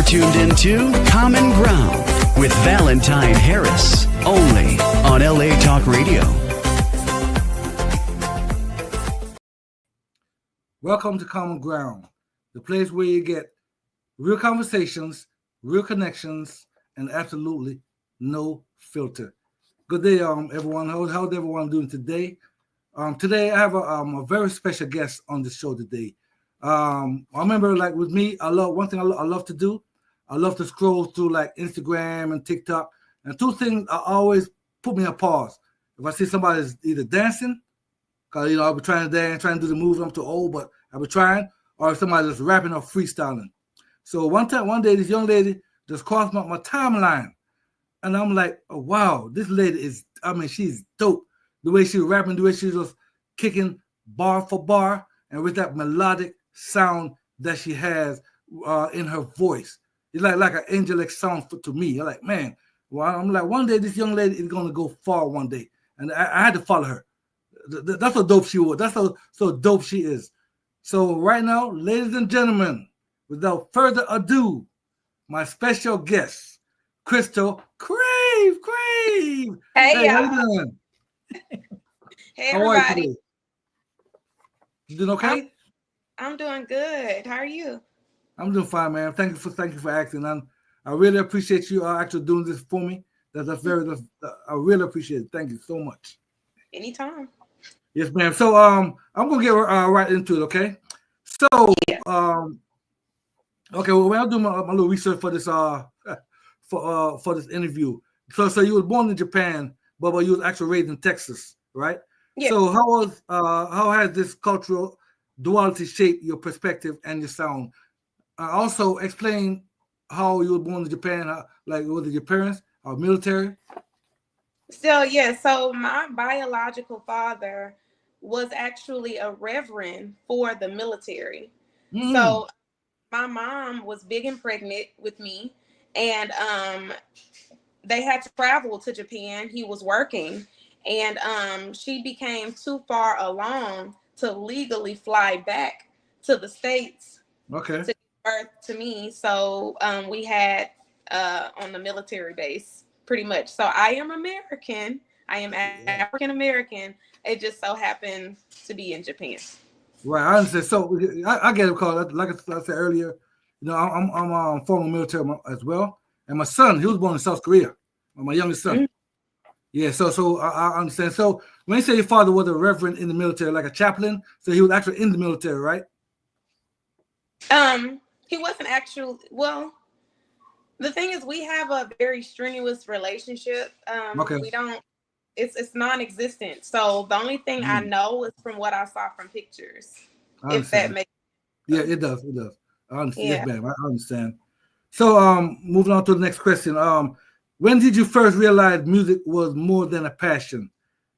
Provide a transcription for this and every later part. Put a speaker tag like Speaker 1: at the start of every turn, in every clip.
Speaker 1: tuned into Common Ground with Valentine Harris, only on LA Talk Radio.
Speaker 2: Welcome to Common Ground, the place where you get real conversations, real connections, and absolutely no filter. Good day, everyone. How's everyone doing today? Today I have a very special guest on the show today. I remember, like with me, I love to do. I love to scroll through like Instagram and TikTok, and two things I always put me on pause. If I see somebody's either dancing, cause I'll be trying to dance, trying to do the moves. I'm too old, but I'll be trying, or if somebody's rapping or freestyling. So one day, this young lady just crossed my timeline, and I'm like, oh, wow, this lady she's dope. The way she's rapping, the way she's just kicking bar for bar, and with that melodic sound that she has in her voice. It's like an angelic sound to me. I'm like, man, I'm like, one day this young lady is going to go far one day. And I had to follow her. That's how dope she was. That's how so dope she is. So right now, ladies and gentlemen, without further ado, my special guest, Crystal Crave.
Speaker 3: Hey,
Speaker 2: how you doing?
Speaker 3: Hey,
Speaker 2: how are you
Speaker 3: everybody.
Speaker 2: today? You doing okay?
Speaker 3: I'm doing good. How are you?
Speaker 2: I'm doing fine, man. Thank you for asking. I really appreciate you actually doing this for me. I really appreciate it. Thank you so much.
Speaker 3: Anytime.
Speaker 2: Yes, ma'am. So I'm gonna get right into it. Okay. So okay. Well, I'll do my little research for this for this interview. So you were born in Japan, but you was actually raised in Texas, right?
Speaker 3: Yeah.
Speaker 2: So how has this cultural duality shaped your perspective and your sound? Also explain how you were born in Japan. Was it your parents or military?
Speaker 3: So my biological father was actually a reverend for the military. So my mom was big and pregnant with me, and they had to travel to Japan. He was working, and she became too far along to legally fly back to the States.
Speaker 2: Okay.
Speaker 3: To give birth to me. So we had on the military base, pretty much. So I am American. I am African American. It just so happened to be in Japan.
Speaker 2: Right, I understand. So I get it because, like I said earlier, I'm former military as well, and my son, he was born in South Korea. My youngest son. Mm-hmm. Yeah, so I understand. So when you say your father was a reverend in the military, like a chaplain, so he was actually in the military, right?
Speaker 3: He wasn't actually. Well, the thing is, we have a very strenuous relationship.
Speaker 2: Okay.
Speaker 3: We don't. It's non-existent. So the only thing I know is from what I saw from pictures. If that makes
Speaker 2: sense. Yeah, it does. I understand. Yeah. Yes, ma'am. I understand. So moving on to the next question. When did you first realize music was more than a passion?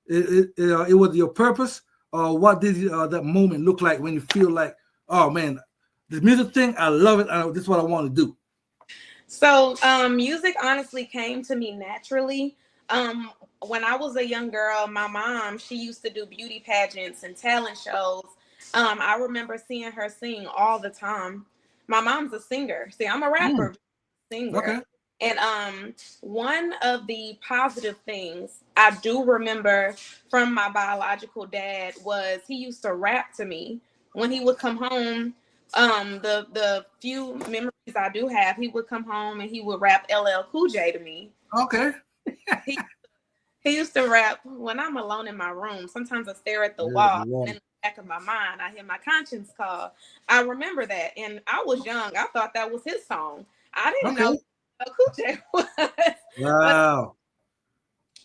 Speaker 2: It was your purpose, or what did that moment look like when you feel like, oh man, this music thing, I love it. This is what I want to do.
Speaker 3: So music honestly came to me naturally. When I was a young girl, my mom, she used to do beauty pageants and talent shows. I remember seeing her sing all the time. My mom's a singer. See, I'm a rapper, singer.
Speaker 2: Okay.
Speaker 3: And one of the positive things I do remember from my biological dad was he used to rap to me when he would come home. The few memories I do have, he would come home and he would rap LL Cool J to me.
Speaker 2: Okay.
Speaker 3: He used to rap when I'm alone in my room. Sometimes I stare at the wall, and in the back of my mind, I hear my conscience call. I remember that, and I was young. I thought that was his song. I didn't know LL Cool J was.
Speaker 2: Wow.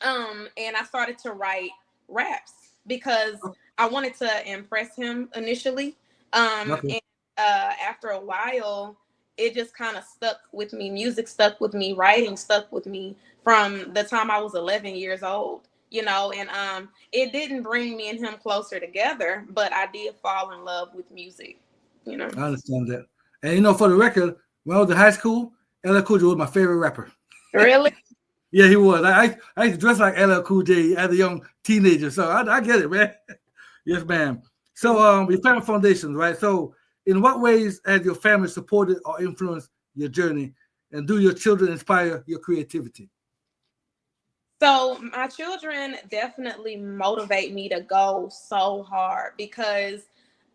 Speaker 3: And I started to write raps because I wanted to impress him initially. And after a while, it just kind of stuck with me. Music stuck with me. Writing stuck with me from the time I was 11 years old, and it didn't bring me and him closer together, but I did fall in love with music,
Speaker 2: I understand that. And, for the record, when I was in high school, LL Cool J was my favorite rapper.
Speaker 3: Really?
Speaker 2: Yeah, he was. I used to dress like LL Cool J as a young teenager, so I get it, man. Yes, ma'am. So your family foundations, right? So in what ways has your family supported or influenced your journey, and do your children inspire your creativity?
Speaker 3: So my children definitely motivate me to go so hard because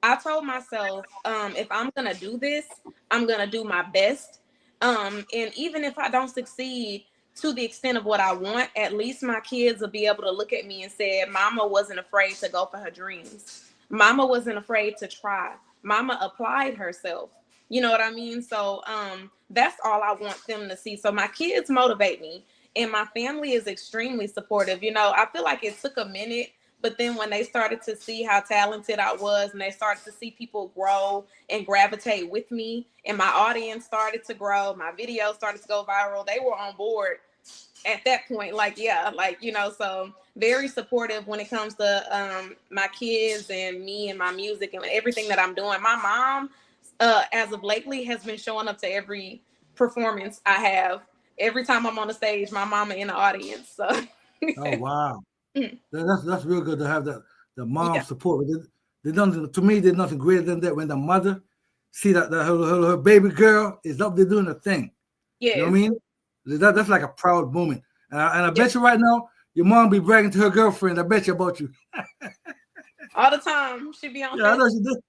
Speaker 3: I told myself, if I'm gonna do this, I'm gonna do my best. And even if I don't succeed to the extent of what I want, at least my kids will be able to look at me and say, Mama wasn't afraid to go for her dreams. Mama wasn't afraid to try. Mama applied herself. You know what I mean? So that's all I want them to see. So my kids motivate me, and my family is extremely supportive. You know, I feel like it took a minute, but then when they started to see how talented I was, and they started to see people grow and gravitate with me, and my audience started to grow, my videos started to go viral, they were on board at that point. Like, yeah, like, you know, so very supportive when it comes to my kids and me and my music and everything that I'm doing. My mom, as of lately, has been showing up to every performance I have. Every time I'm on the stage, my mama in the audience. So
Speaker 2: Oh wow, that's real good to have that the mom
Speaker 3: yeah.
Speaker 2: support. There's nothing, to me, there's nothing greater than that when the mother see that her baby girl is up there doing a thing.
Speaker 3: Yes.
Speaker 2: You know what I mean? That's like a proud moment. And I bet
Speaker 3: Yes.
Speaker 2: you right now, your mom be bragging to her girlfriend. I bet you about you.
Speaker 3: All the time. She be on
Speaker 2: Yeah, I know she do.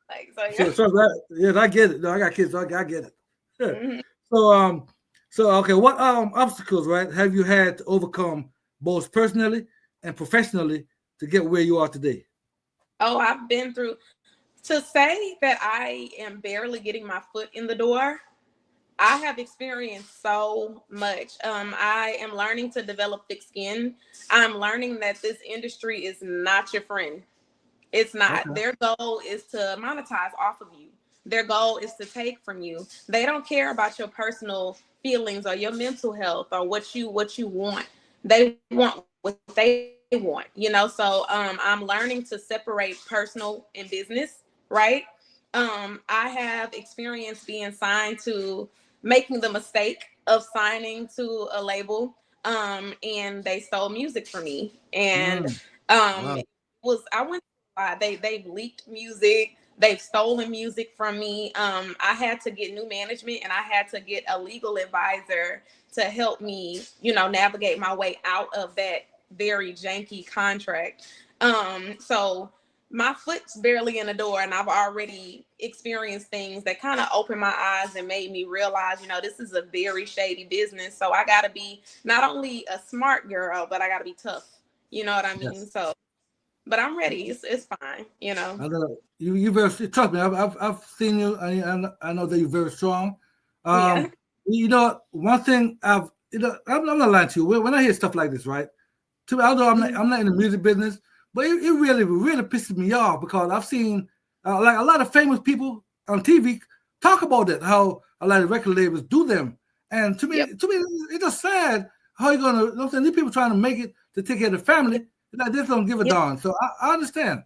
Speaker 3: like, so yeah.
Speaker 2: Yes, I get it. No, I got kids, so I get it.
Speaker 3: Mm-hmm.
Speaker 2: So okay, what obstacles, right, have you had to overcome both personally and professionally to get where you are today?
Speaker 3: Oh, I've been through, to say that I am barely getting my foot in the door. I have experienced so much. I am learning to develop thick skin. I'm learning that this industry is not your friend. It's not.
Speaker 2: Okay.
Speaker 3: Their goal is to monetize off of you. Their goal is to take from you. They don't care about your personal feelings or your mental health or what you want. They want what they want, you know. So I'm learning to separate personal and business, right? I have experience being signed to, making the mistake of signing to a label, and they stole music from me. And
Speaker 2: Wow.
Speaker 3: it was, I went, they've leaked music, they've stolen music from me. I had to get new management, and I had to get a legal advisor to help me, you know, navigate my way out of that very janky contract. So my foot's barely in the door, and I've already experienced things that kind of opened my eyes and made me realize, you know, this is a very shady business. So I got to be not only a smart girl, but I got to be tough. You know what I mean?
Speaker 2: Yes.
Speaker 3: So, but I'm ready. It's fine. You know?
Speaker 2: I know you very, trust me. I've seen you. I know that you're very strong.
Speaker 3: Yeah.
Speaker 2: You know, one thing I'm not lying to you. When I hear stuff like this, right? To me, although I'm not in the music business, but it really pisses me off because I've seen like a lot of famous people on TV talk about it, how a lot of record labels do them, and to me,
Speaker 3: Yep.
Speaker 2: it's just sad how you're gonna. You know what I'm saying, these people trying to make it to take care of the family, like they don't give a
Speaker 3: Yep.
Speaker 2: darn. So I understand.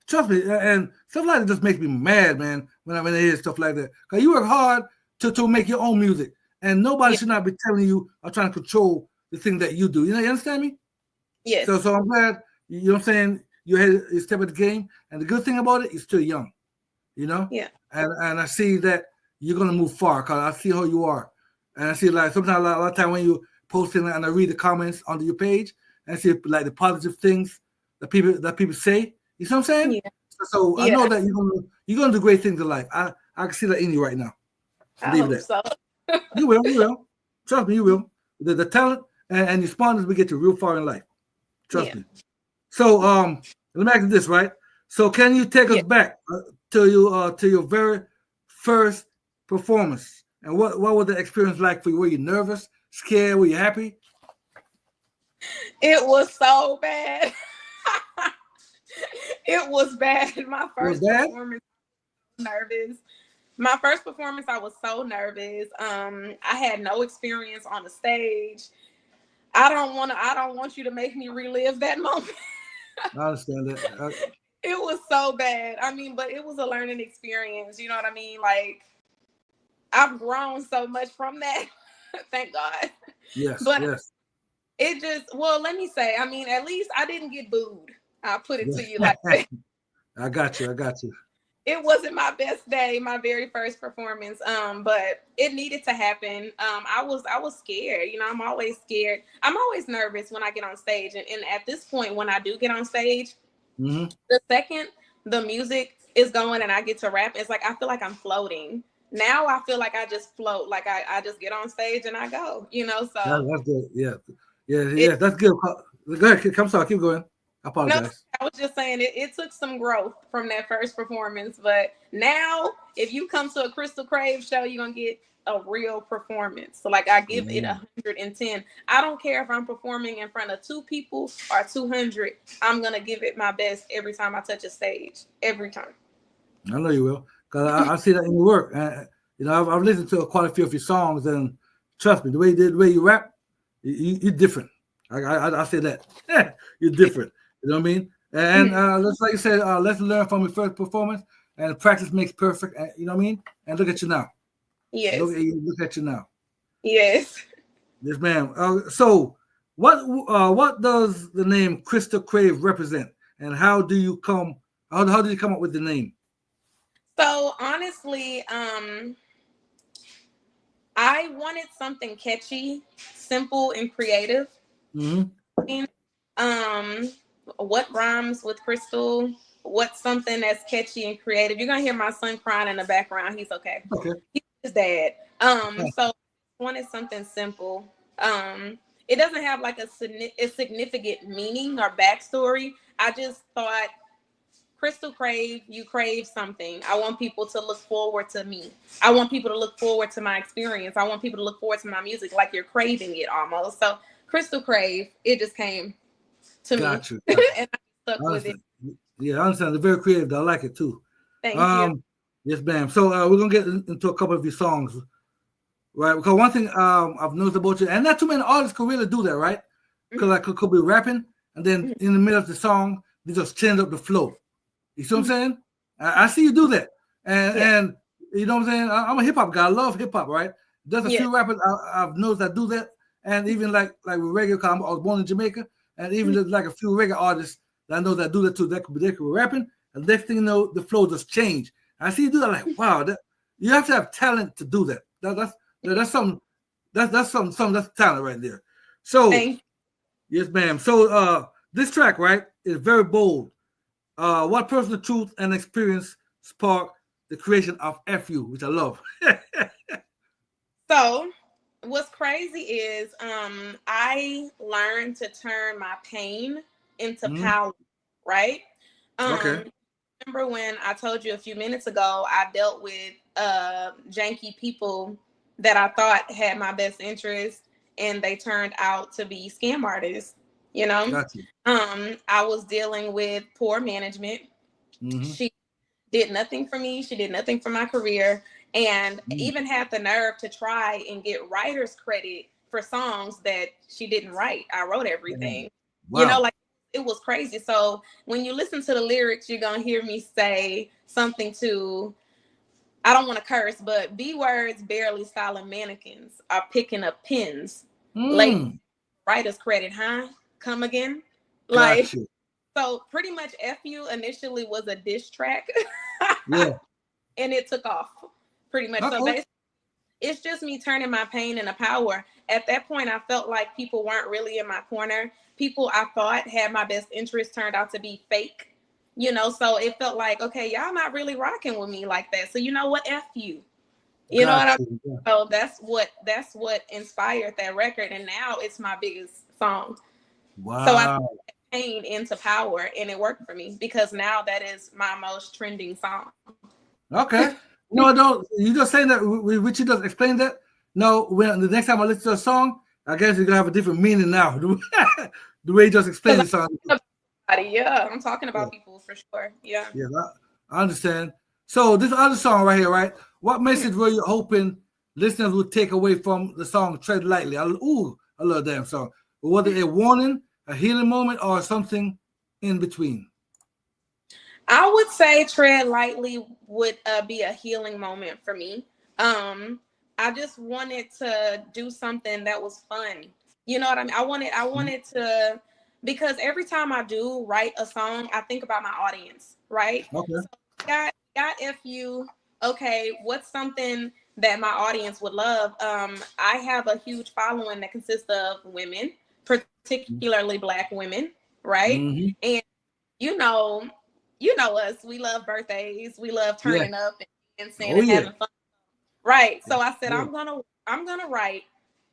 Speaker 2: Trust me, and stuff like that just makes me mad, man. When I hear stuff like that, because you work hard to make your own music, and nobody
Speaker 3: Yep.
Speaker 2: should not be telling you or trying to control the thing that you do. You know, you understand me?
Speaker 3: Yes.
Speaker 2: So I'm glad, you know what I'm saying, you had a step at the game. And the good thing about it, you're still young, you know?
Speaker 3: Yeah.
Speaker 2: And I see that you're gonna move far because I see how you are. And I see like sometimes a lot of time when you posting and I read the comments under your page and I see like the positive things that people say. You see what I'm saying?
Speaker 3: Yeah.
Speaker 2: So I
Speaker 3: Yeah.
Speaker 2: know that you're gonna do great things in life. I can see that in you right now.
Speaker 3: I
Speaker 2: Believe
Speaker 3: hope
Speaker 2: that.
Speaker 3: so.
Speaker 2: You will. Trust me, you will. The talent and your smartness will get you real far in life. Trust
Speaker 3: Yeah.
Speaker 2: me. So let me ask you this, right? So can you take us
Speaker 3: Yeah.
Speaker 2: back to your very first performance? And what was the experience like for you? Were you nervous, scared? Were you happy?
Speaker 3: It was so bad. It was bad. My
Speaker 2: It was
Speaker 3: first
Speaker 2: bad?
Speaker 3: performance, nervous. My first performance, I was so nervous. I had no experience on the stage. I don't want you to make me relive that moment.
Speaker 2: I understand that.
Speaker 3: It was so bad. I mean, but it was a learning experience. You know what I mean? Like, I've grown so much from that. Thank God.
Speaker 2: Yes,
Speaker 3: But
Speaker 2: yes.
Speaker 3: it just, well, let me say, I mean, at least I didn't get booed. I'll put it to you
Speaker 2: Yes.
Speaker 3: like that.
Speaker 2: I got you.
Speaker 3: it wasn't my best day, my very first performance. But it needed to happen. I was scared. You know, I'm always scared. I'm always nervous when I get on stage. And at this point, when I do get on stage, the second the music is going and I get to rap, it's like I feel like I'm floating. Now I feel like I just float, like I just get on stage and I go, you know. So
Speaker 2: that's good. Yeah, that's good. Go ahead, come sorry, keep going. I
Speaker 3: no,
Speaker 2: apologize.
Speaker 3: I was just saying it took some growth from that first performance, but now if you come to a Crystal Crave show, you're gonna get a real performance. So like I give it 110. I don't care if I'm performing in front of 2 people or 200. I'm gonna give it my best every time I touch a stage. Every time.
Speaker 2: I know you will, because I see that in your work. You know, I've listened to quite a few of your songs, and trust me, the way you rap, you're different. I say that you're different. You know what I mean? And let's, like you said, let's learn from your first performance, and practice makes perfect. You know what I mean? And look at you now.
Speaker 3: Yes.
Speaker 2: Look at you now.
Speaker 3: Yes.
Speaker 2: Yes, ma'am. So, what does the name Crystal Crave represent, and how do you come? How did you come up with the name?
Speaker 3: So honestly, I wanted something catchy, simple, and creative. What rhymes with crystal? What's something that's catchy and creative? You're gonna hear my son crying in the background. He's okay. He's his dad. So I wanted something simple. It doesn't have like a significant meaning or backstory. I just thought Crystal Crave, you crave something. I want people to look forward to me. I want people to look forward to my experience. I want people to look forward to my music like you're craving it almost. So Crystal Crave, it just came to me.
Speaker 2: Gotcha.
Speaker 3: And I stuck with it.
Speaker 2: Yeah, I understand. They're very creative. I like it too.
Speaker 3: Thank you.
Speaker 2: Yes, ma'am. So we're gonna get into a couple of your songs, right? Because one thing I've noticed about you, and not too many artists can really do that, right? Because like could be rapping, and then in the middle of the song, they just change up the flow. You see what I'm saying? I see you do that, and you know what I'm saying. I'm a hip hop guy. I love hip hop, right? There's a few rappers I've noticed that do that, and even like with reggae. I was born in Jamaica, and even there's like a few reggae artists that I know that do that too. They could be rapping, and next thing you know, the flow just change. I see you do that. Like wow, you have to have talent to do that. That's something. That's something. That's talent right there. So yes, ma'am. So this track, right, is very bold. What personal truth and experience sparked the creation of FU, which I love.
Speaker 3: So what's crazy is I learned to turn my pain into power, right? Remember when I told you a few minutes ago, I dealt with janky people that I thought had my best interest, and they turned out to be scam artists. You know,
Speaker 2: Gotcha.
Speaker 3: I was dealing with poor management. She did nothing for me. She did nothing for my career, and even had the nerve to try and get writer's credit for songs that she didn't write. I wrote everything. Wow. You know, like it was crazy. So when you listen to the lyrics, you're gonna hear me say something to, I don't want to curse, but B words barely styling mannequins are picking up pins. Late writer's credit, huh? Come again? Like, gotcha. So pretty much FU initially was a diss track. And it took off pretty much. So basically, it's just me turning my pain into power. At that point, I felt like people weren't really in my corner. People I thought had my best interest turned out to be fake. You know, so it felt like, okay, y'all not really rocking with me like that. So you know what? F you. You know what I mean? So that's what inspired that record. And now it's my biggest song.
Speaker 2: Wow.
Speaker 3: So I turned pain into power, and it worked for me because now that is my most trending song.
Speaker 2: Okay. No, don't. You just saying that, Richie just explained that. No, when the next time I listen to a song, I guess you're gonna have a different meaning now. The way you just explained the song.
Speaker 3: Yeah, I'm talking about people for sure. Yeah.
Speaker 2: Yeah, I understand. So this other song right here, right? What message were you hoping listeners would take away from the song "Tread Lightly"? I love that song. But was it a warning, a healing moment, or something in between?
Speaker 3: I would say "Tread Lightly" would be a healing moment for me. I just wanted to do something that was fun. You know what I mean? I wanted to, because every time I do write a song, I think about my audience, right? Okay. So got got FU. Okay, what's something that my audience would love? I have a huge following that consists of women, particularly Black women, right?
Speaker 2: Mm-hmm.
Speaker 3: And you know us. We love birthdays. We love
Speaker 2: Yeah.
Speaker 3: turning up and dancing
Speaker 2: Oh
Speaker 3: and
Speaker 2: yeah.
Speaker 3: having fun. Right. So I said
Speaker 2: Yeah.
Speaker 3: I'm gonna write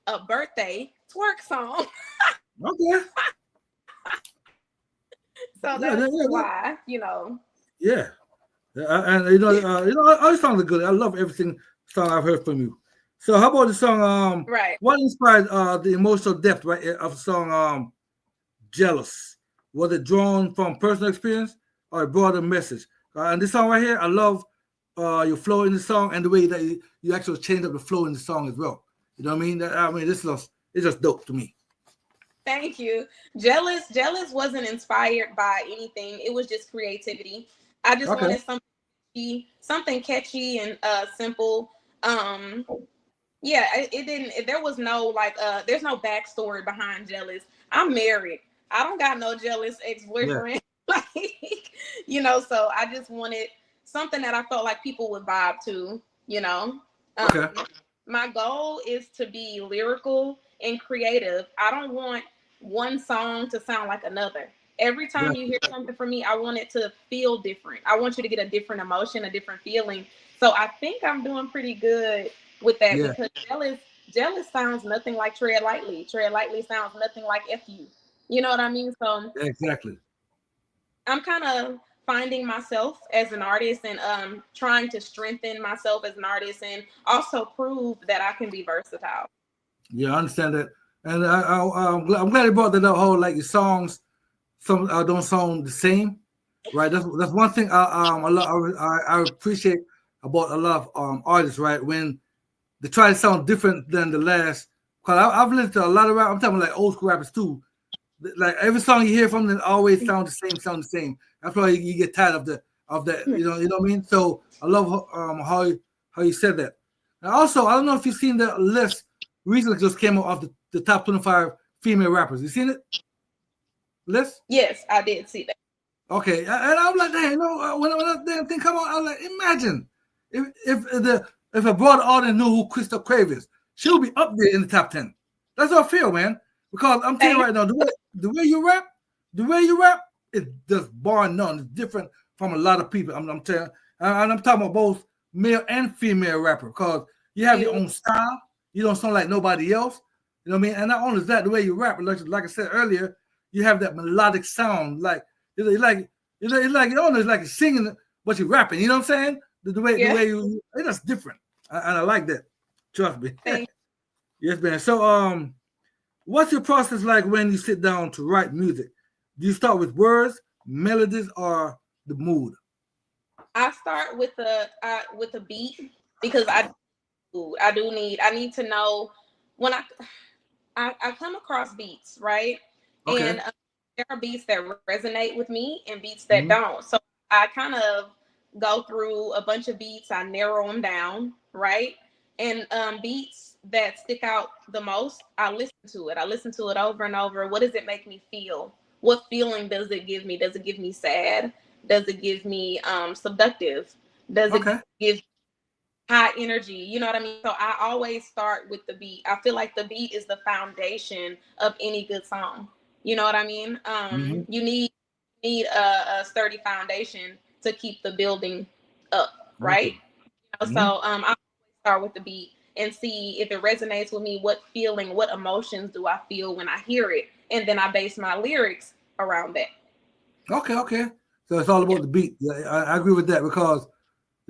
Speaker 3: a birthday twerk song.
Speaker 2: Okay.
Speaker 3: So
Speaker 2: Yeah.
Speaker 3: that's
Speaker 2: Yeah.
Speaker 3: why,
Speaker 2: Yeah. And all the songs are good. I love everything song I've heard from you. So how about the song?
Speaker 3: Right.
Speaker 2: What inspired the emotional depth, right, of the song? Jealous. Was it drawn from personal experience or a broader message? And this song right here, I love your flow in the song and the way that you actually change up the flow in the song as well. You know what I mean? It's just dope to me.
Speaker 3: Thank you. Jealous wasn't inspired by anything. It was just creativity. I just
Speaker 2: Okay.
Speaker 3: wanted something catchy and simple. Yeah, it didn't. There was no there's no backstory behind Jealous. I'm married. I don't got no jealous ex-boyfriend.
Speaker 2: Yeah.
Speaker 3: So I just wanted something that I felt like people would vibe to.
Speaker 2: Okay.
Speaker 3: My goal is to be lyrical and creative. I don't want one song to sound like another. Every time you hear something from me, I want it to feel different. I want you to get a different emotion, a different feeling. So I think I'm doing pretty good with that
Speaker 2: Yeah.
Speaker 3: because jealous sounds nothing like Tread Lightly. Tread Lightly sounds nothing like FU. You know what I mean? So
Speaker 2: Exactly.
Speaker 3: I'm kind of finding myself as an artist and trying to strengthen myself as an artist and also prove that I can be versatile.
Speaker 2: Yeah, I understand that, and I'm glad you brought that up. Whole like your songs, some don't sound the same, right? That's one thing I appreciate about a lot of artists, right? When they try to sound different than the last. Cause I've listened to a lot of rap. I'm talking like old school rappers too. Like every song you hear from them always sound the same. That's why you get tired of that. You know what I mean. So I love how you said that. And also, I don't know if you've seen the list recently just came out of the top 25 female rappers. You seen it? List?
Speaker 3: Yes, I did see that.
Speaker 2: Okay, and I'm like, hey, when that damn thing come out, I was like, imagine if a broad audience knew who Crystal Crave is, she'll be up there in the top 10. That's how I feel, man. Because I'm telling you right now, the way you rap, it's just bar none. It's different from a lot of people. I'm telling, and I'm talking about both male and female rapper. Because you have your own style. You don't sound like nobody else. You know what I mean? And not only is that, the way you rap, like I said earlier, you have that melodic sound, it's like you're singing, but you're rapping. You know what I'm saying? The way you, it's just different, and I like that. Trust me. Yes, man. So, what's your process like when you sit down to write music? Do you start with words, melodies, or the mood?
Speaker 3: I start with the beat because I need to know when I come across beats, right?
Speaker 2: Okay.
Speaker 3: And there are beats that resonate with me and beats that don't. So I kind of go through a bunch of beats. I narrow them down, right? And beats that stick out the most, I listen to it. I listen to it over and over. What does it make me feel? What feeling does it give me? Does it give me sad? Does it give me subductive? Does it give high energy? You know what I mean? So I always start with the beat. I feel like the beat is the foundation of any good song. You know what I mean? You need a sturdy foundation to keep the building up, right? So I start with the beat and see if it resonates with me. What feeling, what emotions do I feel when I hear it? And then I base my lyrics around that.
Speaker 2: Okay. So it's all about the beat. Yeah, I agree with that because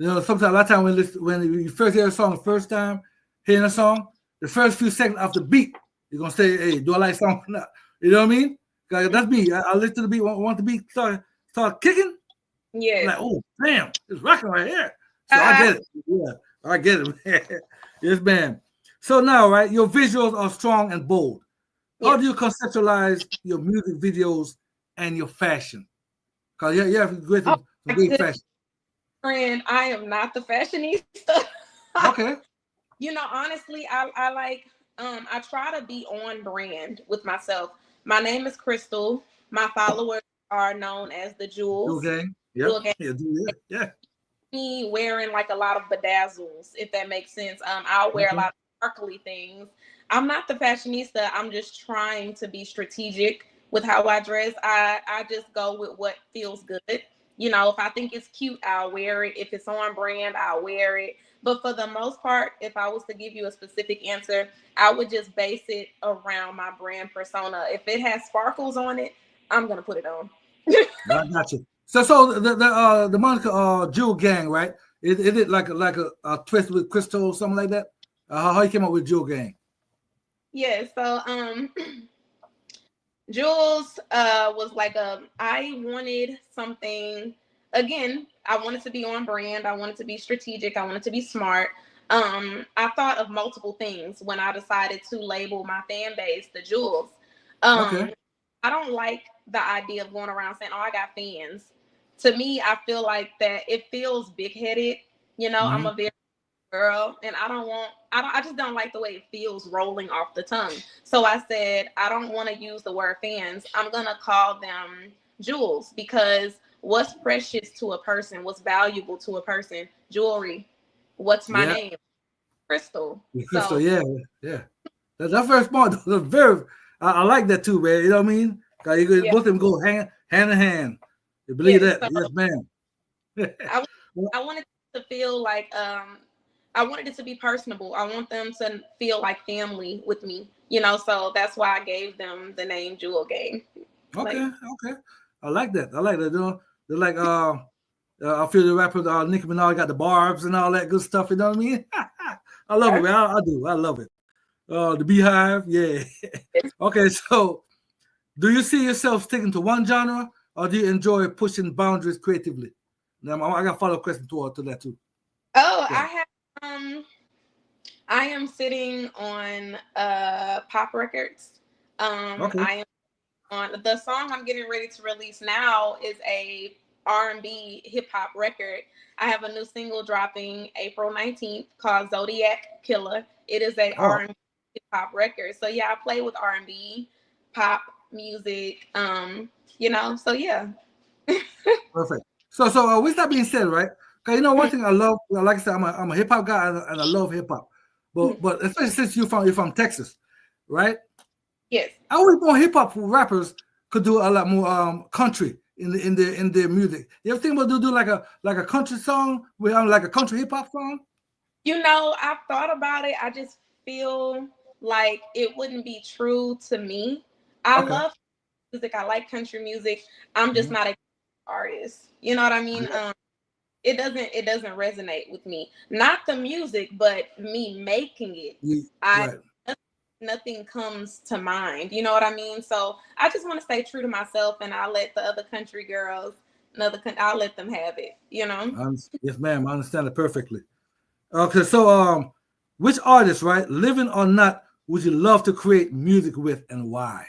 Speaker 2: sometimes a lot of times when you first hear a song the first time, hearing a song, the first few seconds of the beat, you're gonna say, "Hey, do I like song or not?" You know what I mean? Because that's me. I listen to the beat, want the beat start kicking.
Speaker 3: Yeah.
Speaker 2: I'm like, oh damn, it's rocking right here. So I get it. Yeah, I get it, man. Yes, man. So now, right, your visuals are strong and bold. How do you conceptualize your music videos and your fashion? Because you have great fashion.
Speaker 3: Friend, I am not the fashionista.
Speaker 2: Okay.
Speaker 3: Honestly, I like I try to be on brand with myself. My name is Crystal. My followers are known as the Jewels.
Speaker 2: Okay.
Speaker 3: Jewel Gang.
Speaker 2: Yeah.
Speaker 3: me wearing like a lot of bedazzles, if that makes sense. I'll wear a
Speaker 2: Okay.
Speaker 3: lot of sparkly things. I'm not the fashionista. I'm just trying to be strategic with how I dress. I just go with what feels good. You know, if I think it's cute, I'll wear it. If it's on brand, I'll wear it. But for the most part, if I was to give you a specific answer, I would just base it around my brand persona. If it has sparkles on it, I'm gonna put it on.
Speaker 2: I got you. So the moniker Jewel Gang, right? Is it like a twist with crystal or something like that? How you came up with Jewel Gang?
Speaker 3: Yeah, so Jules was like I wanted something, again, I wanted to be on brand, I wanted to be strategic, I wanted to be smart. I thought of multiple things when I decided to label my fan base the Jules.
Speaker 2: Okay.
Speaker 3: I don't like the idea of going around saying, "Oh, I got fans." To me, I feel like that it feels big headed. You know, I'm
Speaker 2: Mm-hmm.
Speaker 3: a very girl, and I just don't like the way it feels rolling off the tongue. So I said, I don't want to use the word fans. I'm gonna call them jewels, because what's precious to a person, what's valuable to a person? Jewelry. What's my
Speaker 2: Yeah.
Speaker 3: name? Crystal.
Speaker 2: Crystal.
Speaker 3: So
Speaker 2: Yeah. Yeah. That's very smart. That's very. I like that too, man. You know what I mean? 'Cause
Speaker 3: yeah,
Speaker 2: both of them go hand in hand. You believe
Speaker 3: yes.
Speaker 2: that?
Speaker 3: So
Speaker 2: Yes, ma'am.
Speaker 3: I
Speaker 2: Well,
Speaker 3: I wanted to feel like I wanted it to be personable. I want them to feel like family with me, you know. So that's why I gave them the name Jewel Gang.
Speaker 2: okay.
Speaker 3: Like,
Speaker 2: Okay. I like that. I like that. You know, they're like I feel the rapper Nicki Minaj got the barbs and all that good stuff. You know what I mean? I love it, man. I do. I love it. The Beehive, yeah. Okay, so do you see yourself sticking to one genre, or do you enjoy pushing boundaries creatively? Now, I got a follow-up question to that too.
Speaker 3: oh,
Speaker 2: Yeah.
Speaker 3: I am sitting on pop records.
Speaker 2: Okay.
Speaker 3: I am on the song I'm getting ready to release now is a R&B hip hop record. I have a new single dropping April 19th called Zodiac Killer. It is a
Speaker 2: Oh,
Speaker 3: R&B hip hop record. So yeah, I play with R&B, pop music, you know. So yeah.
Speaker 2: perfect. So with that being said, right? Because one thing I love, well, like I said, I'm a hip hop guy and I love hip hop, but especially since you're from Texas, right?
Speaker 3: Yes.
Speaker 2: I always want hip hop rappers could do a lot more country in their music. You ever think about do like a country song with like a country hip hop song?
Speaker 3: You know, I've thought about it. I just feel like it wouldn't be true to me. I
Speaker 2: Okay.
Speaker 3: love music. I like country music. I'm just
Speaker 2: Mhm.
Speaker 3: not a artist. You know what I mean?
Speaker 2: Yeah.
Speaker 3: It doesn't resonate with me. Not the music, but me making it. I
Speaker 2: Right.
Speaker 3: nothing comes to mind. You know what I mean? So I just want to stay true to myself, and I let the other country girls, I'll let them have it. You know?
Speaker 2: Yes, ma'am. I understand it perfectly. Okay, so which artist, right, living or not, would you love to create music with, and why?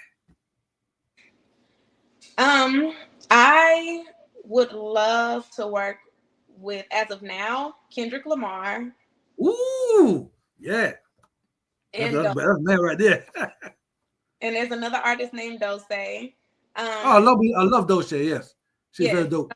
Speaker 3: Um, I would love to work with, as of now, Kendrick Lamar
Speaker 2: Ooh, yeah,
Speaker 3: and
Speaker 2: that's man right there.
Speaker 3: and there's another artist named Dose.
Speaker 2: Oh, I love Doja. Yes, she's very
Speaker 3: Yes,
Speaker 2: dope.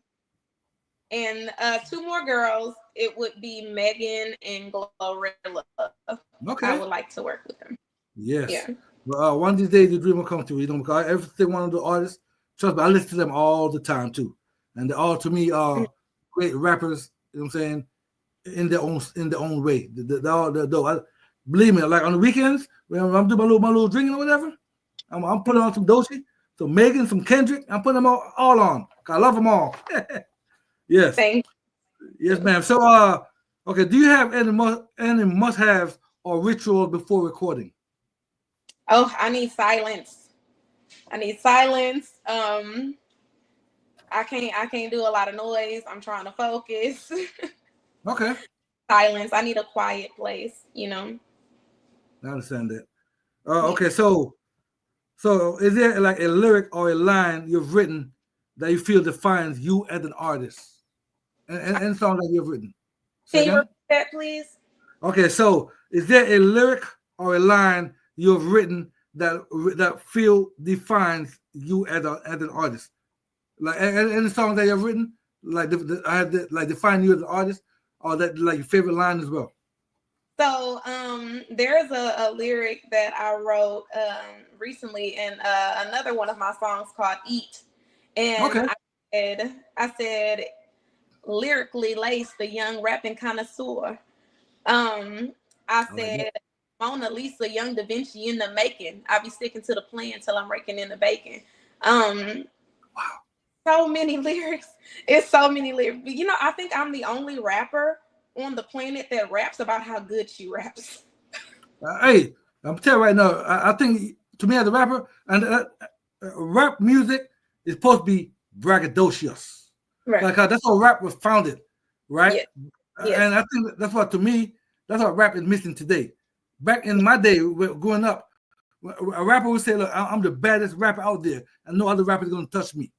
Speaker 3: and two more girls. It would be Megan and Glorilla. I
Speaker 2: Okay.
Speaker 3: would like to work with them.
Speaker 2: Yes.
Speaker 3: Yeah.
Speaker 2: Well, one of these days the dream will come true. Because every single one of the artists, trust me, I listen to them all the time too, and they all to me are great rappers. You know what I'm saying? In their own way. They're all dope. Believe me, like on the weekends when I'm doing my little drinking or whatever, I'm putting on some Doechii, some Megan, some Kendrick. I'm putting them all on. 'Cause I love them all. Yes,
Speaker 3: Thank
Speaker 2: yes,
Speaker 3: you.
Speaker 2: ma'am. So okay. Do you have any must-haves or rituals before recording?
Speaker 3: Oh, I need silence. I need silence. I can't do a lot of noise. I'm trying to focus.
Speaker 2: Okay,
Speaker 3: Silence. I need a quiet place, you know.
Speaker 2: I understand that.
Speaker 3: Yeah.
Speaker 2: Okay, so is there like a lyric or a line you've written that you feel defines you as an artist, and songs that you've written? Say
Speaker 3: Can you
Speaker 2: again.
Speaker 3: repeat that, please?
Speaker 2: Okay, so is there a lyric or a line you've written that feel defines you as an artist? Like any song that you've written I had like define you as an artist, or that like your favorite line as well?
Speaker 3: So there's a lyric that I wrote recently in another one of my songs called Eat. And
Speaker 2: Okay.
Speaker 3: I said lyrically laced the young rapping connoisseur. Um, I
Speaker 2: I like that.
Speaker 3: said Mona Lisa, young Da Vinci in the making. I be sticking to the plan till I'm raking in the bacon. Um,
Speaker 2: Wow.
Speaker 3: so many lyrics. It's so many lyrics. You know, I think I'm the only rapper on the planet that raps about how good she raps.
Speaker 2: Hey, I'm telling you right now. I think to me as a rapper, and rap music is supposed to be braggadocious.
Speaker 3: Right.
Speaker 2: Like that's how rap was founded, right?
Speaker 3: Yes. Yes.
Speaker 2: And I think that's what to me that's what rap is missing today. Back in my day, growing up, a rapper would say, "Look, I'm the baddest rapper out there, and no other rapper is gonna touch me."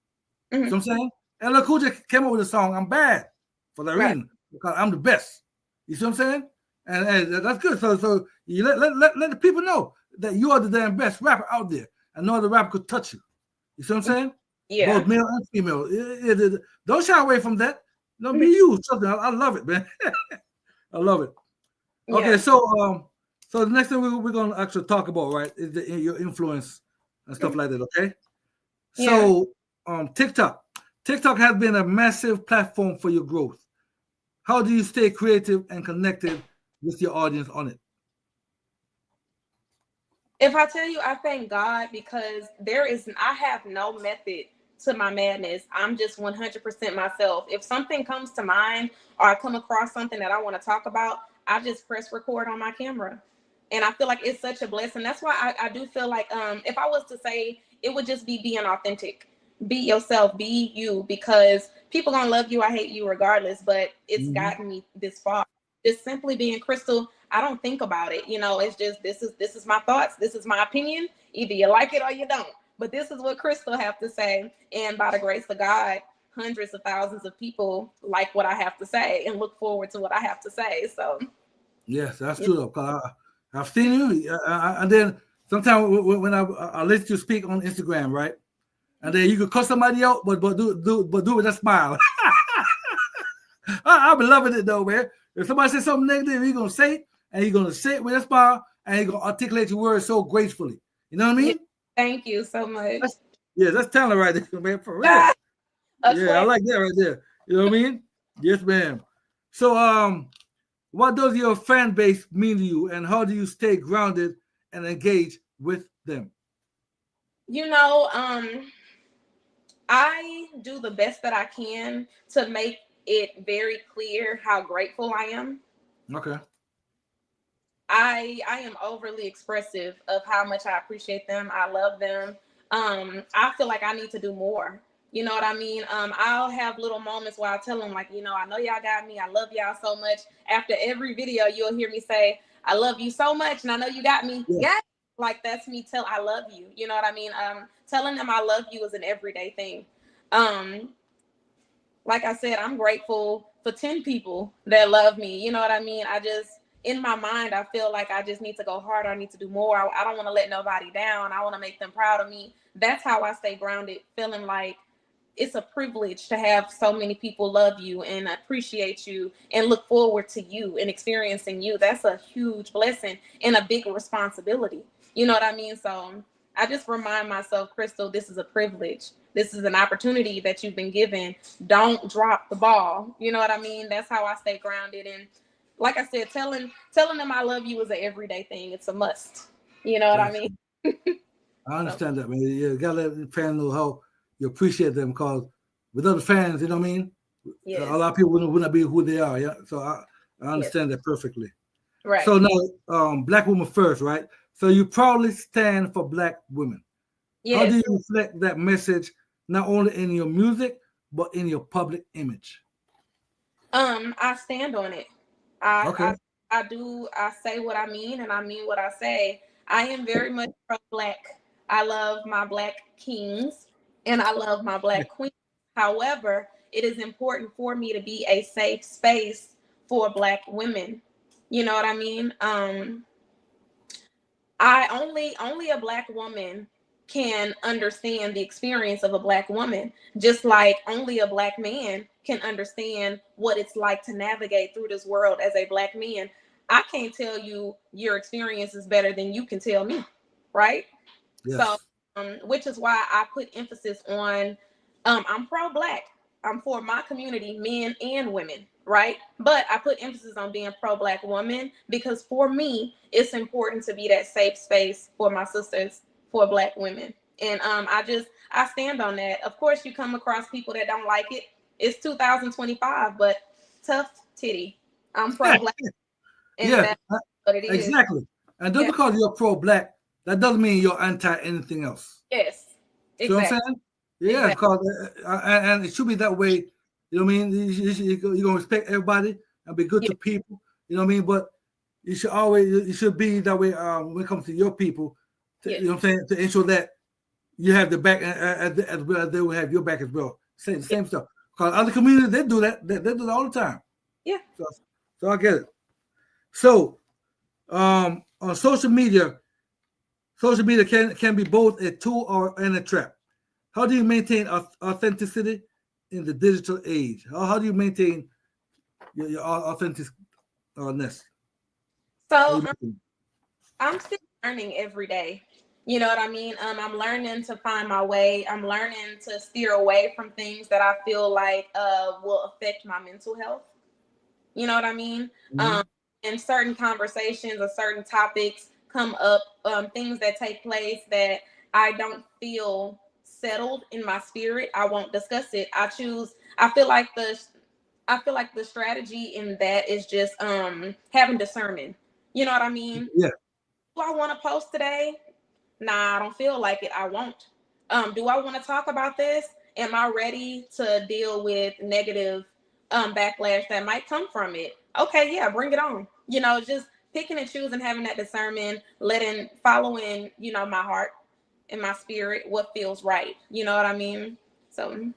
Speaker 3: Mm-hmm.
Speaker 2: So I'm saying, and look, Cool J came up with a song, "I'm Bad," for that
Speaker 3: Right.
Speaker 2: reason because I'm the best. You see what I'm saying? And that's good. So you let the people know that you are the damn best rapper out there, and no other rapper could touch you. You see what I'm saying?
Speaker 3: Yeah.
Speaker 2: Both male and female. Don't shy away from that. Don't be you. Something. I love it, man. I love it. Okay,
Speaker 3: Yeah.
Speaker 2: so the next thing we're gonna actually talk about, right, is your influence and stuff like that. Okay.
Speaker 3: Yeah.
Speaker 2: So TikTok. TikTok has been a massive platform for your growth. How do you stay creative and connected with your audience on it?
Speaker 3: If I tell you, I thank God because I have no method to my madness. I'm just 100% myself. If something comes to mind or I come across something that I want to talk about, I just press record on my camera. And I feel like it's such a blessing. That's why I do feel like if I was to say, it would just be being authentic. Be yourself, be you, because people gonna love you, I hate you regardless, but it's gotten me this far. Just simply being Crystal, I don't think about it. You know, it's just this is my thoughts, this is my opinion. Either you like it or you don't. But this is what Crystal have to say. And by the grace of God, hundreds of thousands of people like what I have to say and look forward to what I have to say. So
Speaker 2: yes, that's true. Though, 'cause I've seen you, and then sometimes when I listen to you speak on Instagram, right, and then you could cut somebody out, but do it with a smile. I've been loving it though, man. If somebody says something negative, you're gonna say it, and you're gonna say it with a smile, and you're gonna articulate your words so gracefully. You know what I mean?
Speaker 3: thank you so much.
Speaker 2: That's talent right there, man, for real.
Speaker 3: Ah,
Speaker 2: Yeah, I like that right there. You know what I mean? Yes, ma'am. So, what does your fan base mean to you, and how do you stay grounded and engage with them?
Speaker 3: you know, I do the best that I can to make it very clear how grateful I am.
Speaker 2: Okay.
Speaker 3: I am overly expressive of how much I appreciate them. I love them. I feel like I need to do more. You know what I mean? I'll have little moments where I tell them, like, you know, I know y'all got me. I love y'all so much. After every video, you'll hear me say, I love you so much. And I know you got me. Yeah. Like that's me I love you. You know what I mean? Telling them I love you is an everyday thing. Like I said, I'm grateful for 10 people that love me. You know what I mean? In my mind, I feel like I just need to go harder. I need to do more. I don't want to let nobody down. I want to make them proud of me. That's how I stay grounded, feeling like it's a privilege to have so many people love you and appreciate you and look forward to you and experiencing you. That's a huge blessing and a big responsibility. You know what I mean? So I just remind myself, Crystal, this is a privilege. This is an opportunity that you've been given. Don't drop the ball. You know what I mean? That's how I stay grounded. And like I said, telling them I love you is an everyday thing. It's a must. You know what I mean?
Speaker 2: I understand that, man. You gotta let the fans know how you appreciate them, because without the fans, you know what I mean?
Speaker 3: Yes.
Speaker 2: A lot of people wouldn't be who they are. Yeah. So I understand that perfectly.
Speaker 3: Right.
Speaker 2: So now, Black woman first, right? So you proudly stand for Black women.
Speaker 3: Yes.
Speaker 2: How do you reflect that message not only in your music but in your public image?
Speaker 3: I stand on it.
Speaker 2: Okay.
Speaker 3: I do. I say what I mean, and I mean what I say. I am very much pro-Black. I love my Black kings, and I love my Black queens. However, it is important for me to be a safe space for Black women. You know what I mean? I only a Black woman can understand the experience of a Black woman, just like only a Black man can understand what it's like to navigate through this world as a Black man. I can't tell you your experience is better than you can tell me, right?
Speaker 2: Yes.
Speaker 3: So, which is why I put emphasis on, I'm pro-Black. I'm for my community, men and women, right? But I put emphasis on being pro-Black woman because for me, it's important to be that safe space for my sisters, for Black women. And I stand on that. Of course, you come across people that don't like it. It's 2025, but tough titty. I'm pro-Black, and
Speaker 2: Yeah,
Speaker 3: that's what it is.
Speaker 2: exactly. And just
Speaker 3: Yeah.
Speaker 2: because you're pro-Black, that doesn't mean you're anti anything else.
Speaker 3: Yes,
Speaker 2: See what I'm
Speaker 3: exactly.
Speaker 2: saying? Yeah,
Speaker 3: Exactly.
Speaker 2: because and it should be that way. You know what I mean? You're gonna respect everybody and be good
Speaker 3: Yeah.
Speaker 2: to people. You know what I mean? But you should be that way when it comes to your people.
Speaker 3: Yes.
Speaker 2: You know what I'm saying? To ensure that you have the back as well as they will have your back as well. Same stuff. Because other communities they do that. They do that all the time.
Speaker 3: Yeah.
Speaker 2: So I get it. So on social media can be both a tool and a trap. How do you maintain authenticity in the digital age? How do you maintain your authenticness?
Speaker 3: So I'm still learning every day. You know what I mean? I'm learning to find my way. I'm learning to steer away from things that I feel like will affect my mental health. You know what I mean?
Speaker 2: Mm-hmm.
Speaker 3: And certain conversations or certain topics come up, things that take place that I don't feel settled in my spirit. I won't discuss it. I feel like the strategy in that is just having discernment. You know what I mean?
Speaker 2: Yeah.
Speaker 3: Do I want to post today? Nah, I don't feel like it. I won't. Do I want to talk about this? Am I ready to deal with negative backlash that might come from it? Okay, yeah, bring it on. You know, just picking and choosing, having that discernment, following, my heart and my spirit, what feels right. You know what I mean? So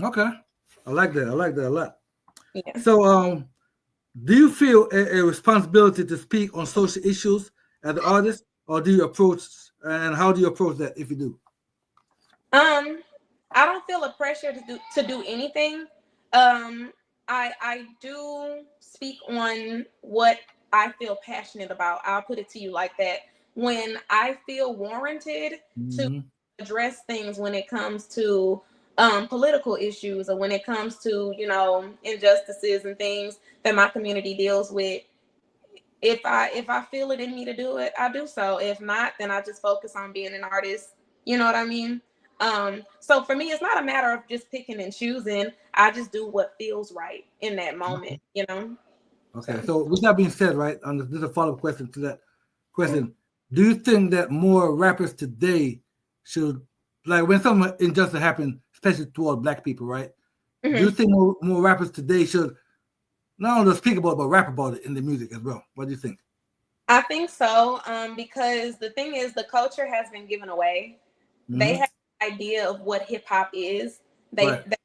Speaker 2: Okay. I like that. I like that a lot.
Speaker 3: yeah.
Speaker 2: So do you feel a responsibility to speak on social issues as an artist, or do you approach and how do you approach that if you do?
Speaker 3: I don't feel a pressure to do anything. I do speak on what I feel passionate about. I'll put it to you like that. When I feel warranted to
Speaker 2: Mm-hmm.
Speaker 3: address things when it comes to political issues or when it comes to injustices and things that my community deals with, if I feel it in me to do it, I do so. If not, then I just focus on being an artist. You know what I mean? So for me, it's not a matter of just picking and choosing. I just do what feels right in that moment,
Speaker 2: Okay.
Speaker 3: So
Speaker 2: So with that being said, right, this is a follow-up question to that question. Do you think that more rappers today should, like when some injustice happen, especially toward Black people, right? Do you think more rappers today should not only speak about it, but rap about it in the music as well? What do you think?
Speaker 3: I think so, because the thing is, the culture has been given away. They
Speaker 2: Mm-hmm.
Speaker 3: have an idea of what hip hop is.
Speaker 2: Right.
Speaker 3: They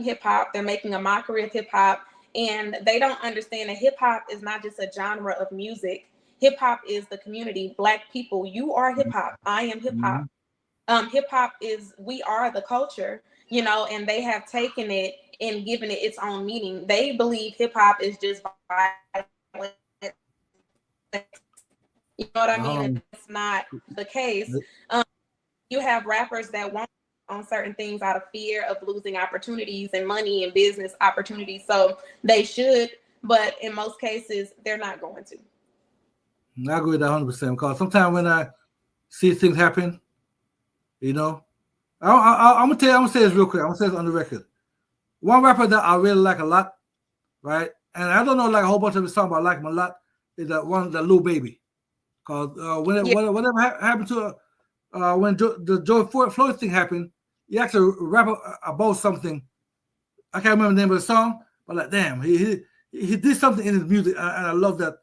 Speaker 3: hip hop. They're making a mockery of hip hop, and they don't understand that hip hop is not just a genre of music. Hip hop is the community. Black people, you are hip hop. I am hip hop. Hip hop we are the culture, and they have taken it and given it its own meaning. They believe hip hop is just violent. You know what I mean? And it's not the case. You have rappers that won't on certain things out of fear of losing opportunities and money and business opportunities. So they should, but in most cases, they're not going to.
Speaker 2: I agree with that 100% because sometimes when I see things happen, I'm gonna tell you, I'm gonna say this real quick. I'm gonna say this on the record. One rapper that I really like a lot, right? And I don't know like a whole bunch of his songs, but I like him a lot. Is that one, the Lil Baby? Because whatever happened to when the George Floyd thing happened, he actually rap about something. I can't remember the name of the song, but like, damn, he did something in his music, and I love that.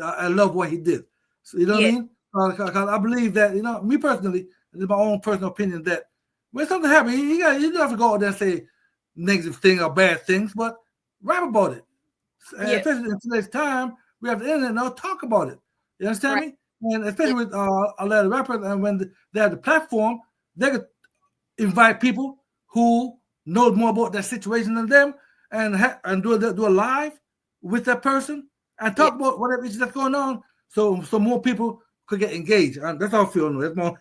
Speaker 2: I love what he did. So, you know what I mean? Because I believe that, me personally, this is my own personal opinion, that when something happens, you don't have to go out there and say negative things or bad things, but rap about it. Especially in today's time, we have the internet now, talk about it. You understand me? And especially with a lot of rappers, and when they have the platform, they could invite people who know more about that situation than them, and do a live with that person and talk about whatever is that's going on, so more people could get engaged. And that's how I feel. That's more.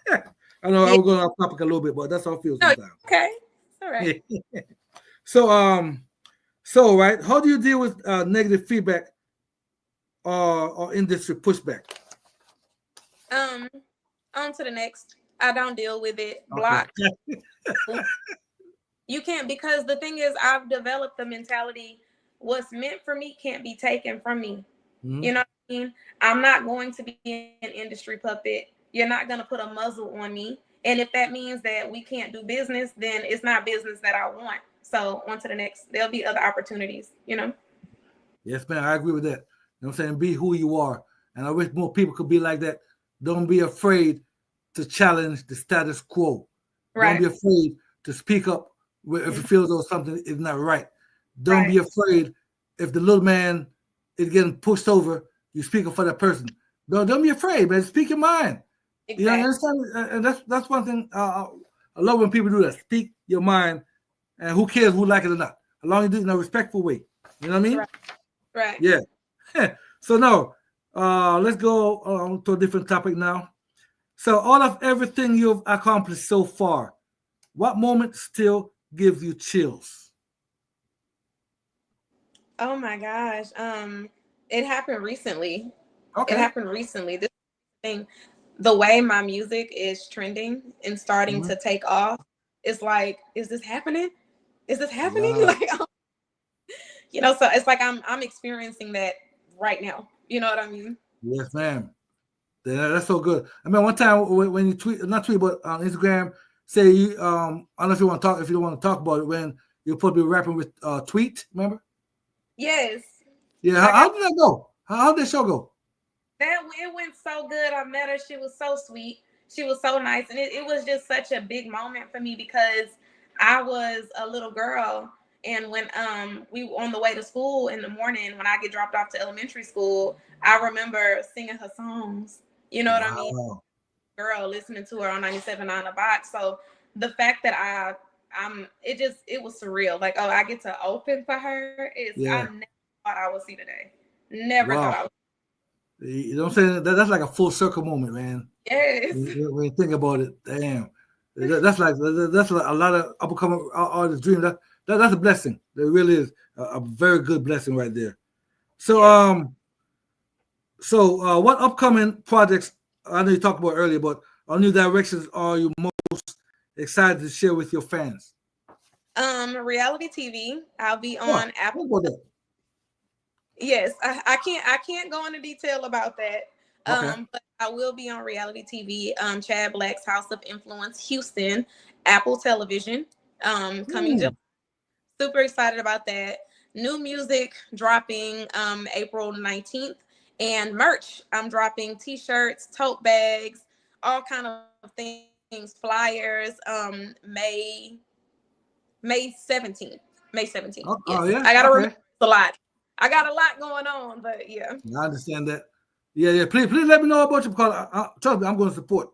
Speaker 2: I know I was going off topic a little bit, but that's how I feel sometimes.
Speaker 3: Okay, all right.
Speaker 2: So right, how do you deal with negative feedback or industry pushback?
Speaker 3: On to the next. I don't deal with it. Block. Okay. You can't, because the thing is, I've developed the mentality: what's meant for me can't be taken from me. Mm-hmm. You know what I mean? I'm not going to be an industry puppet. You're not going to put a muzzle on me. And if that means that we can't do business, then it's not business that I want. So on to the next. There'll be other opportunities, you know?
Speaker 2: Yes, man. I agree with that. You know what I'm saying? Be who you are. And I wish more people could be like that. Don't be afraid to challenge the status quo. Right. Don't be afraid to speak up if you feel though something is not right. Don't be afraid if the little man is getting pushed over, you speak up for that person. Don't be afraid, man. Speak your mind. Exactly. You understand? And that's one thing I love when people do that. Speak your mind, and who cares who like it or not, as long as you do it in a respectful way. You know what I mean?
Speaker 3: Right.
Speaker 2: Yeah. So now, let's go to a different topic now. So all of everything you've accomplished so far, what moment still gives you chills?
Speaker 3: Oh my gosh. It happened recently.
Speaker 2: Okay.
Speaker 3: It happened recently. This thing, the way my music is trending and starting to take off, it's like, is this happening? Is this happening? Wow. Like, you know, so it's like I'm experiencing that right now. You know what I mean?
Speaker 2: Yes, ma'am. Yeah, that's so good. I mean, one time when you not tweet, but on Instagram, say you I don't know if you want to talk, if you don't want to talk about it, when you're supposed to be rapping with Tweet, remember?
Speaker 3: Yes.
Speaker 2: Yeah. How did that go? How did that show go?
Speaker 3: It went so good. I met her. She was so sweet. She was so nice, and it was just such a big moment for me because I was a little girl, and when we were on the way to school in the morning, when I get dropped off to elementary school, I remember singing her songs. You know what I mean? Girl, listening to her on 97.9 The Box. So the fact that it was surreal. Like, oh, I get to open for her. I never thought I would see today. Never thought I would.
Speaker 2: You know what I'm saying? That's like a full circle moment, man.
Speaker 3: Yes.
Speaker 2: When you think about it, damn. That's like a lot of upcoming artists' dream. That's a blessing. It really is a very good blessing right there. So what upcoming projects? I know you talked about earlier, but new directions are you most excited to share with your fans?
Speaker 3: Reality TV. I'll be on Apple. Yes, I can't go into detail about that. But I will be on reality TV. Chad Black's House of Influence, Houston, Apple Television. Coming July. Super excited about that. New music dropping April 19th, and merch. I'm dropping t-shirts, tote bags, all kind of things, flyers. May 17th. May 17th. Yes.
Speaker 2: Yeah.
Speaker 3: I gotta remember a lot. I got a lot going on, but yeah.
Speaker 2: I understand that. Yeah. Please let me know about you because trust me, I'm going to support.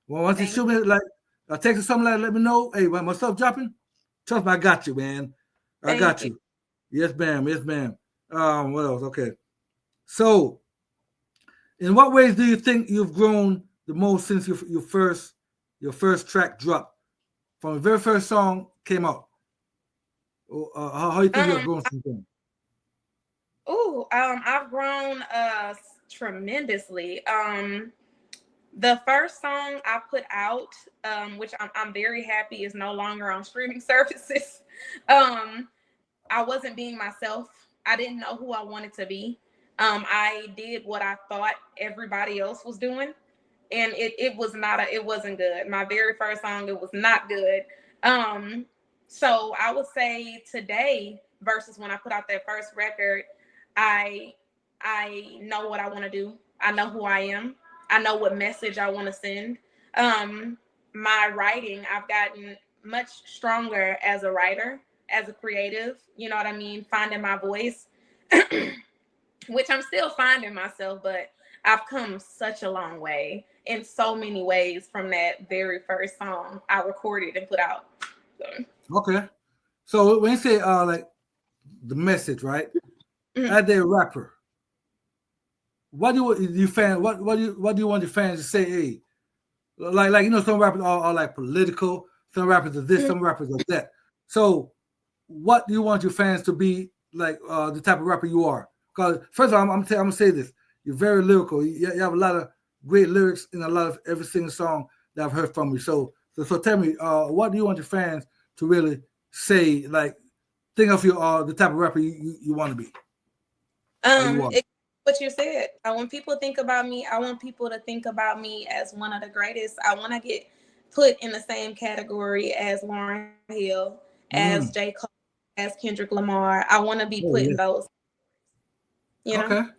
Speaker 2: Well, once you shoot me like a text or something like that, let me know. Hey, when my stuff dropping, trust me, I got you, man. I got you. Yes, ma'am. Yes, ma'am. What else? Okay. So, in what ways do you think you've grown the most since your first track dropped? From the very first song came out. How do you think you've grown since then?
Speaker 3: I've grown tremendously. The first song I put out, which I'm very happy is no longer on streaming services. I wasn't being myself. I didn't know who I wanted to be. I did what I thought everybody else was doing, and it wasn't good. My very first song, it was not good. So I would say today versus when I put out that first record, I know what I want to do. I know who I am. I know what message I want to send. My writing, I've gotten much stronger as a writer, as a creative, you know what I mean? Finding my voice, which I'm still finding myself, but I've come such a long way in so many ways from that very first song I recorded and put out. So.
Speaker 2: Okay. So when you say like the message, right?
Speaker 3: Mm-hmm.
Speaker 2: As a rapper, what do you fan? What do you want your fans to say? Hey, like you know, some rappers are like political. Some rappers are this. Some rappers are that. So, what do you want your fans to be like? The type of rapper you are. Because first of all, I'm gonna say this: you're very lyrical. You have a lot of great lyrics in a lot of every single song that I've heard from you. So tell me, what do you want your fans to really say? Like, think of your the type of rapper you want to be.
Speaker 3: What you said. I want people to think about me. I want people to think about me as one of the greatest. I want to get put in the same category as Lauryn Hill, as J. Cole, as Kendrick Lamar. I want to be put in those. You know?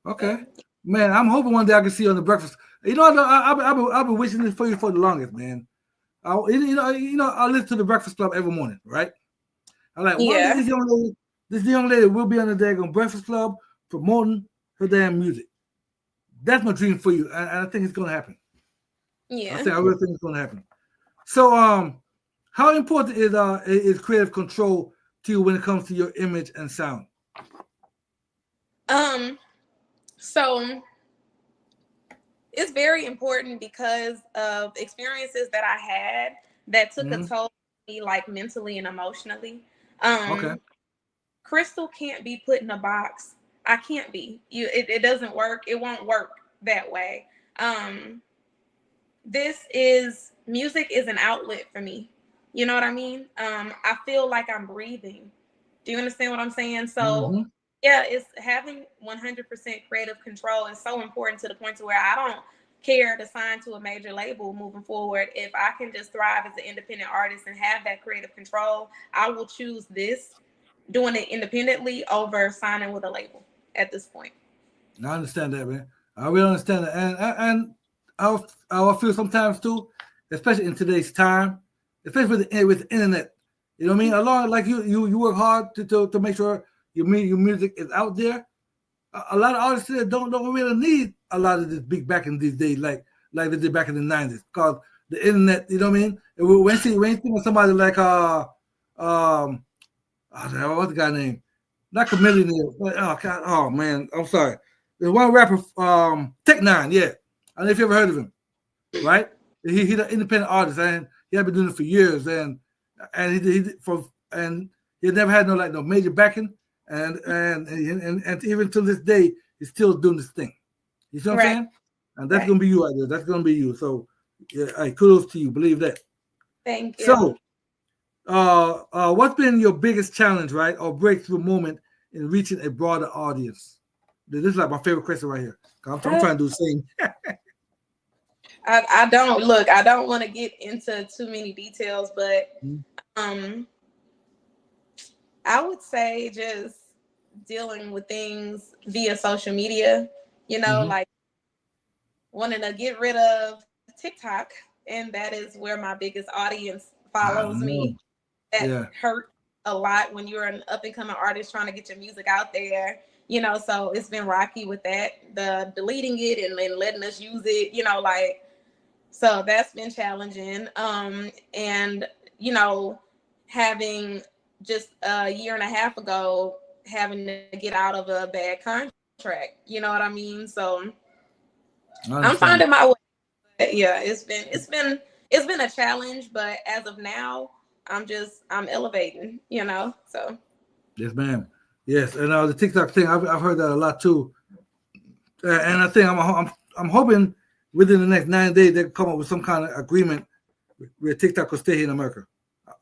Speaker 2: Okay. Man, I'm hoping one day I can see you on the breakfast. You know, I've been wishing this for you for the longest, man. I listen to the Breakfast Club every morning, right? I'm like, one day this young lady will be on the daggone Breakfast Club promoting her damn music. That's my dream for you, and I think it's gonna happen.
Speaker 3: Yeah,
Speaker 2: I really think it's gonna happen. So, how important is creative control to you when it comes to your image and sound?
Speaker 3: So it's very important because of experiences that I had that took a toll on me, like mentally and emotionally. Crystal can't be put in a box. I can't be. It doesn't work. It won't work that way. Music is an outlet for me. You know what I mean? I feel like I'm breathing. Do you understand what I'm saying? So yeah, it's having 100% creative control is so important to the point to where I don't care to sign to a major label moving forward. If I can just thrive as an independent artist and have that creative control, I will choose this, doing it independently over signing with a label at this point.
Speaker 2: I understand that, man. I really understand that, and I feel sometimes too, especially in today's time, especially with the internet. You know what I mean? Along like you work hard to make sure your music is out there. A lot of artists today don't really need a lot of this big back in these days, like they did back in the 90s, because the internet. You know what I mean? When you think of somebody like what's the guy name? Not Chameleon, but oh man, I'm sorry. There's one rapper, Tech Nine, yeah. I don't know if you ever heard of him, right? He's an independent artist, and he had been doing it for years, and he never had no major backing, and even to this day, he's still doing this thing. You see what I'm saying? And that's gonna be you out there. That's gonna be you. So, yeah, kudos to you. Believe that.
Speaker 3: Thank you.
Speaker 2: So, what's been your biggest challenge, right, or breakthrough moment in reaching a broader audience? This is like my favorite question right here. I'm trying to do the same.
Speaker 3: I don't want to get into too many details, but I would say just dealing with things via social media, like wanting to get rid of TikTok, and that is where my biggest audience follows me. That hurt a lot when you're an up and coming artist trying to get your music out there, so it's been rocky with that, the deleting it and then letting us use it, so that's been challenging. And having just a year and a half ago, having to get out of a bad contract, you know what I mean? So I'm finding my way. But yeah, it's been a challenge, but as of now, I'm elevating, so.
Speaker 2: Yes, ma'am. Yes, and the TikTok thing, I've heard that a lot too, and I think I'm hoping within the next 9 days they come up with some kind of agreement where TikTok will stay here in America.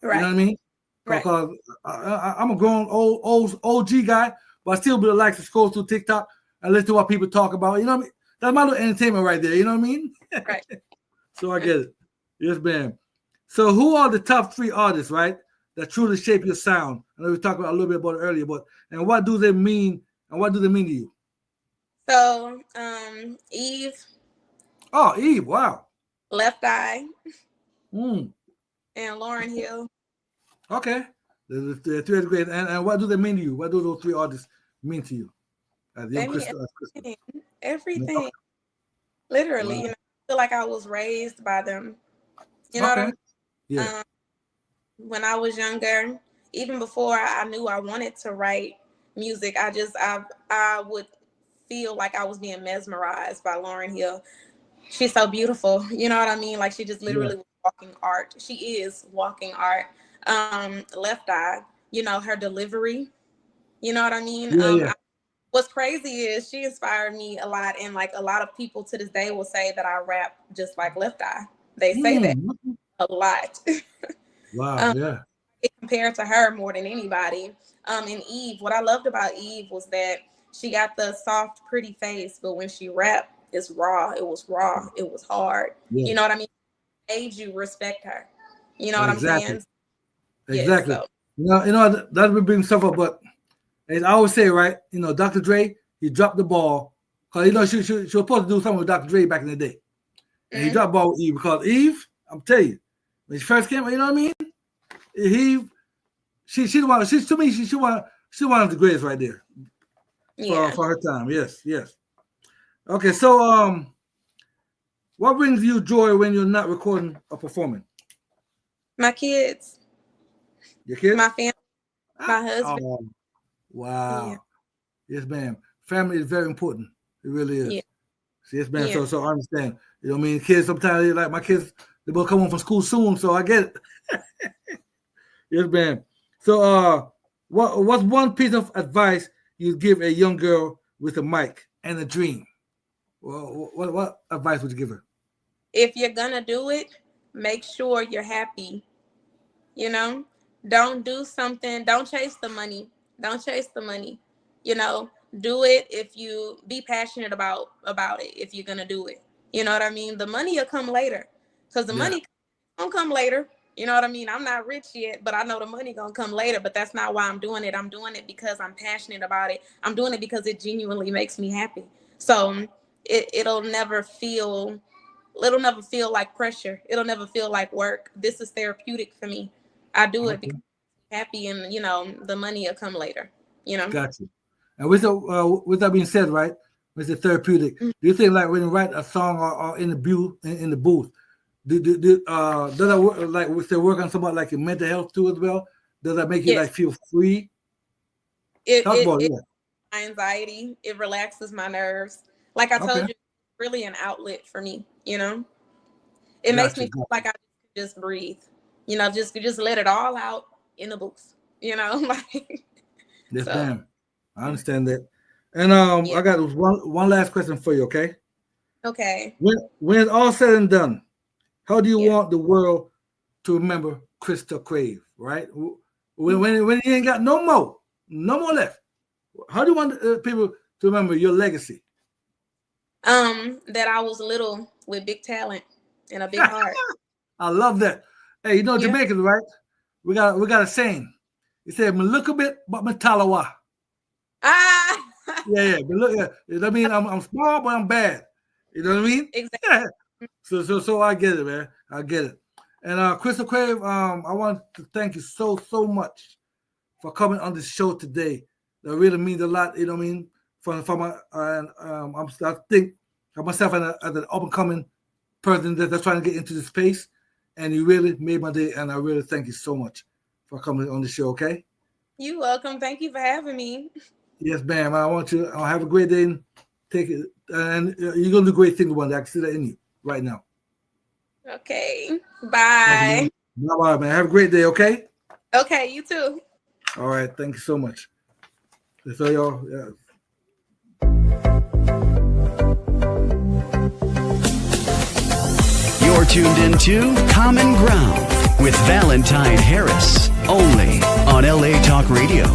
Speaker 2: You know what I mean? Because I'm a grown old OG guy, but I still like to scroll through TikTok and listen to what people talk about. You know what I mean? That's my little entertainment right there. You know what I mean?
Speaker 3: Right.
Speaker 2: So I get it. Yes, ma'am. So who are the top 3 artists, right, that truly shape your sound? I know we talked about a little bit about it earlier, and what do they mean? And what do they mean to you?
Speaker 3: So, Eve.
Speaker 2: Oh, Eve! Wow.
Speaker 3: Left Eye.
Speaker 2: And
Speaker 3: Lauryn Hill.
Speaker 2: Okay. The 3 great. And what do they mean to you? What do those 3 artists mean to you?
Speaker 3: They mean everything. everything. Literally,
Speaker 2: Wow.
Speaker 3: you know, I feel like I was raised by them. You know what I mean?
Speaker 2: Yeah.
Speaker 3: When I was younger, even before I knew I wanted to write music, I would feel like I was being mesmerized by Lauryn Hill. She's so beautiful. You know what I mean? Like she just
Speaker 2: Yeah.
Speaker 3: literally was walking art. She is walking art. Left Eye, you know, her delivery. You know what I mean?
Speaker 2: Yeah.
Speaker 3: What's crazy is she inspired me a lot, and like a lot of people to this day will say that I rap just like Left Eye. They say that a lot.
Speaker 2: Wow. Yeah.
Speaker 3: Compared to her more than anybody. And Eve, what I loved about Eve was that she got the soft, pretty face, but when she rapped, it's raw. It was raw. It was hard.
Speaker 2: Yeah.
Speaker 3: You know what I mean? Made you respect her. You know what I'm
Speaker 2: Exactly.
Speaker 3: saying?
Speaker 2: Exactly.
Speaker 3: So.
Speaker 2: That would bring stuff up, but as I always say, right? You know, Dr. Dre, he dropped the ball because she was supposed to do something with Dr. Dre back in the day, and he dropped the ball with Eve because Eve, I'm telling you, when she first came, you know what I mean? She's one of the greatest right there for her time. Yes. Okay, so what brings you joy when you're not recording or performing?
Speaker 3: My kids.
Speaker 2: Your kids?
Speaker 3: My family. My husband.
Speaker 2: Oh, wow.
Speaker 3: Yeah.
Speaker 2: Yes, ma'am. Family is very important. It really is.
Speaker 3: Yeah.
Speaker 2: Yes, ma'am.
Speaker 3: Yeah.
Speaker 2: So I understand. You know what I mean? Kids sometimes like my kids, they will come home from school soon, so I get it. Yes, ma'am. So what's one piece of advice you'd give a young girl with a mic and a dream? Well, what advice would you give her?
Speaker 3: If you're gonna do it, make sure you're happy. You know, don't do something. Don't chase the money. Don't chase the money. You know, do it if you be passionate about it. If you're gonna do it, you know what I mean. The money will come later, because the money gonna come later. You know what I mean. I'm not rich yet, but I know the money gonna come later. But that's not why I'm doing it. I'm doing it because I'm passionate about it. I'm doing it because it genuinely makes me happy. So it'll never feel like pressure. It'll never feel like work. This is therapeutic for me. I do it because I'm happy, and you know the money will come later. You know.
Speaker 2: Gotcha. And with that being said, right, with the therapeutic, do you think like when you write a song or in the booth, does that work, like with the work on somebody like your mental health too as well? Does that make you like feel free?
Speaker 3: My anxiety. It relaxes my nerves. Like I told you, it's really an outlet for me. You know, it makes me feel like I just breathe. You know, just let it all out in the booth. You know, like.
Speaker 2: Yes, ma'am. I understand that. And I got one last question for you. Okay.
Speaker 3: Okay.
Speaker 2: When it's all said and done, how do you want the world to remember Crystal Crave? Right. When you ain't got no more left, how do you want people to remember your legacy?
Speaker 3: That I was little with big talent and a big heart.
Speaker 2: I love that. Hey, you know Jamaicans, right? We got a saying. It said, "Me look a bit, but me talawa."
Speaker 3: Ah.
Speaker 2: Yeah. But look, I mean, I'm small, but I'm bad. You know what I mean?
Speaker 3: Exactly.
Speaker 2: So I get it, man. I get it. And Crystal Crave, I want to thank you so much for coming on this show today. That really means a lot. You know what I mean? For my I think of myself as an up and coming person that's trying to get into the space, and you really made my day. And I really thank you so much for coming on the show. Okay?
Speaker 3: You're welcome. Thank you for having me.
Speaker 2: Yes, ma'am. I'll have a great day. And take it, and you're gonna do great things one day. I can see that in you right now.
Speaker 3: Okay. Bye.
Speaker 2: Bye, man. Have a great day. Okay.
Speaker 3: Okay. You too.
Speaker 2: All right. Thank you so much. So y'all. Yeah.
Speaker 1: You're tuned into Common Ground with Valentine Harris, only on LA Talk Radio.